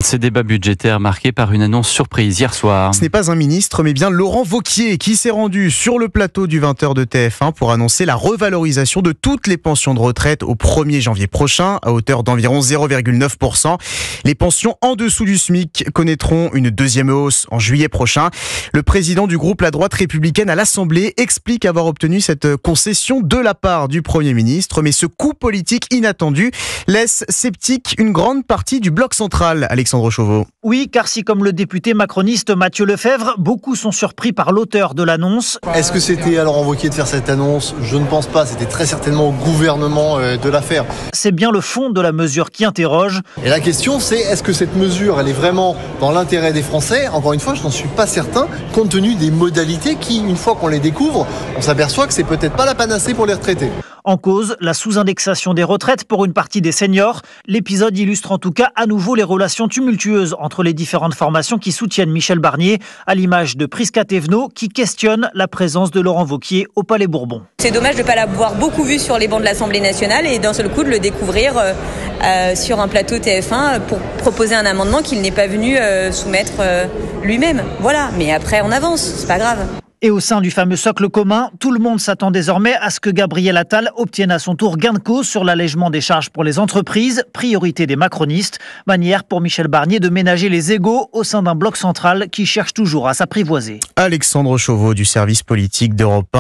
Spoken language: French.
Ces débats budgétaires marqués par une annonce surprise hier soir. Ce n'est pas un ministre, mais bien Laurent Wauquiez qui s'est rendu sur le plateau du 20h de TF1 pour annoncer la revalorisation de toutes les pensions de retraite au 1er janvier prochain, à hauteur d'environ 0,9%. Les pensions en dessous du SMIC connaîtront une deuxième hausse en juillet prochain. Le président du groupe La Droite Républicaine à l'Assemblée explique avoir obtenu cette concession de la part du Premier ministre, mais ce coup politique inattendu laisse sceptique une grande partie du bloc central. Alexandre Chauveau. Oui, car si comme le député macroniste Mathieu Lefebvre, beaucoup sont surpris par l'auteur de l'annonce. Est-ce que c'était à Laurent Wauquiez de faire cette annonce ? Je ne pense pas, c'était très certainement au gouvernement de la faire. C'est bien le fond de la mesure qui interroge. Et la question c'est, est-ce que cette mesure, elle est vraiment dans l'intérêt des Français ? Encore une fois, je n'en suis pas certain, compte tenu des modalités qui, une fois qu'on les découvre, on s'aperçoit que c'est peut-être pas la panacée pour les retraités. En cause, la sous-indexation des retraites pour une partie des seniors. L'épisode illustre en tout cas à nouveau les relations tumultueuses entre les différentes formations qui soutiennent Michel Barnier, à l'image de Prisca Thévenot qui questionne la présence de Laurent Wauquiez au Palais Bourbon. C'est dommage de ne pas l'avoir beaucoup vu sur les bancs de l'Assemblée nationale et d'un seul coup de le découvrir sur un plateau TF1 pour proposer un amendement qu'il n'est pas venu soumettre lui-même. Voilà, mais après on avance, c'est pas grave. Et au sein du fameux socle commun, tout le monde s'attend désormais à ce que Gabriel Attal obtienne à son tour gain de cause sur l'allègement des charges pour les entreprises, priorité des macronistes, manière pour Michel Barnier de ménager les égos au sein d'un bloc central qui cherche toujours à s'apprivoiser. Alexandre Chauveau du service politique d'Europe 1.